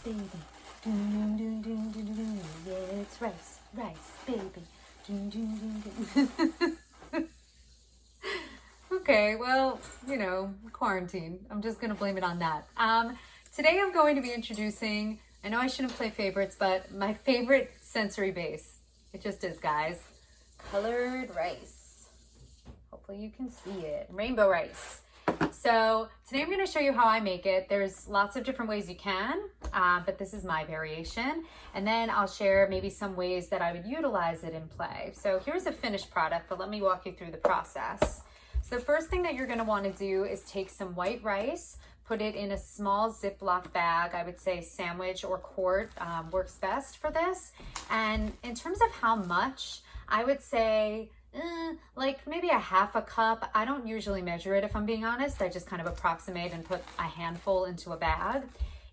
baby. Doom, doom, doom, doom, doom, doom, doom. Yeah, it's rice, rice, baby. Doom, doom, doom, doom. Okay, well, you know, quarantine. I'm just gonna blame it on that. Today I'm going to be introducing, I know I shouldn't play favorites, but my favorite sensory base. It just is, guys. Colored rice. Hopefully you can see it. Rainbow rice. So today I'm going to show you how I make it. There's lots of different ways you can, but this is my variation. And then I'll share maybe some ways that I would utilize it in play. So here's a finished product, but let me walk you through the process. So the first thing that you're going to want to do is take some white rice, put it in a small Ziploc bag. I would say sandwich or quart works best for this. And in terms of how much, I would say like maybe a half a cup. I don't usually measure it, if I'm being honest. I just kind of approximate and put a handful into a bag.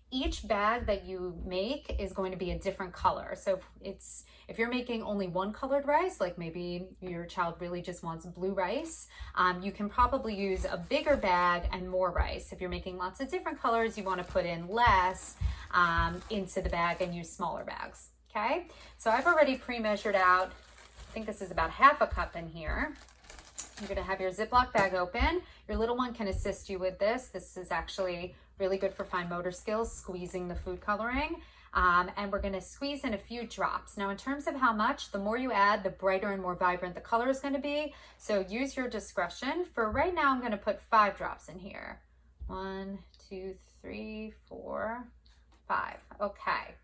Each bag that you make is going to be a different color. So if you're making only one colored rice, like maybe your child really just wants blue rice, you can probably use a bigger bag and more rice. If you're making lots of different colors, you want to put in less into the bag and use smaller bags. Okay, so I've already pre-measured out. I think this is about half a cup in here. You're gonna have your Ziploc bag open. Your little one can assist you with this. This is actually really good for fine motor skills, squeezing the food coloring. And we're gonna squeeze in a few drops. Now in terms of how much, the more you add, the brighter and more vibrant the color is gonna be. So use your discretion. For right now, I'm gonna put 5 drops in here. 1, 2, 3, 4, 5, okay.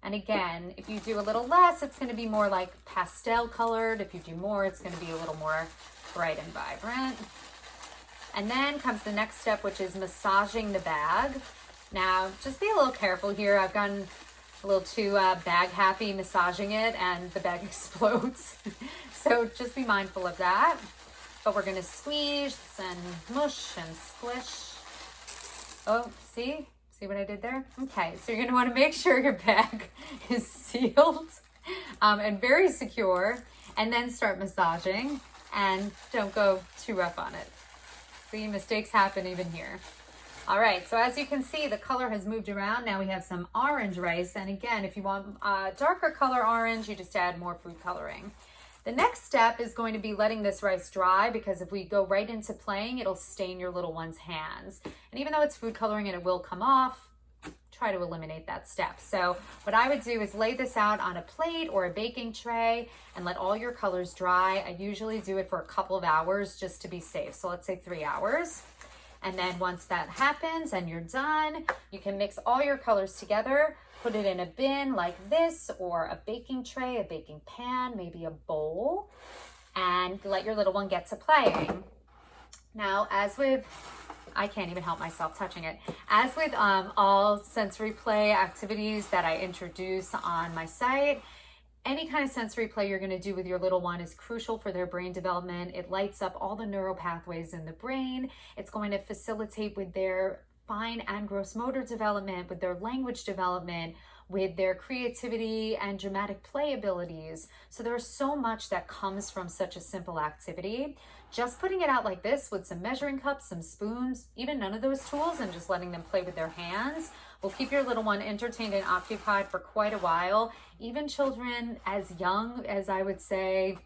And again, if you do a little less, it's going to be more like pastel colored. If you do more, it's going to be a little more bright and vibrant. And then comes the next step, which is massaging the bag. Now, just be a little careful here. I've gotten a little too bag happy massaging it and the bag explodes. So just be mindful of that. But we're going to squeeze and mush and squish. Oh, see? See what I did there? Okay, so you're gonna wanna make sure your bag is sealed and very secure, and then start massaging, and don't go too rough on it. See, mistakes happen even here. All right, so as you can see, the color has moved around. Now we have some orange rice, and again, if you want a darker color orange, you just add more food coloring. The next step is going to be letting this rice dry, because if we go right into playing, it'll stain your little one's hands. And even though it's food coloring and it will come off, try to eliminate that step. So what I would do is lay this out on a plate or a baking tray and let all your colors dry. I usually do it for a couple of hours just to be safe. So let's say 3 hours. And then once that happens and you're done, you can mix all your colors together, put it in a bin like this, or a baking tray, a baking pan, maybe a bowl, and let your little one get to playing. Now, as with, I can't even help myself touching it. As with all sensory play activities that I introduce on my site, any kind of sensory play you're going to do with your little one is crucial for their brain development. It lights up all the neural pathways in the brain. It's going to facilitate with their fine and gross motor development, with their language development, with their creativity and dramatic play abilities. So there's so much that comes from such a simple activity. Just putting it out like this with some measuring cups, some spoons, even none of those tools, and just letting them play with their hands will keep your little one entertained and occupied for quite a while. Even children as young as, I would say,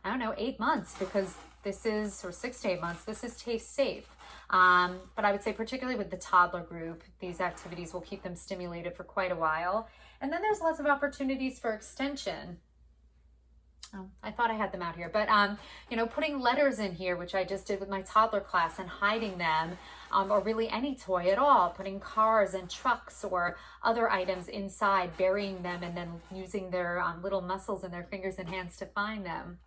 I don't know, 8 months, because this is, or 6 to 8 months, this is taste safe. But I would say particularly with the toddler group, these activities will keep them stimulated for quite a while. And then there's lots of opportunities for extension. Oh, I thought I had them out here, but you know, putting letters in here, which I just did with my toddler class, and hiding them, or really any toy at all, putting cars and trucks or other items inside, burying them, and then using their little muscles in their fingers and hands to find them.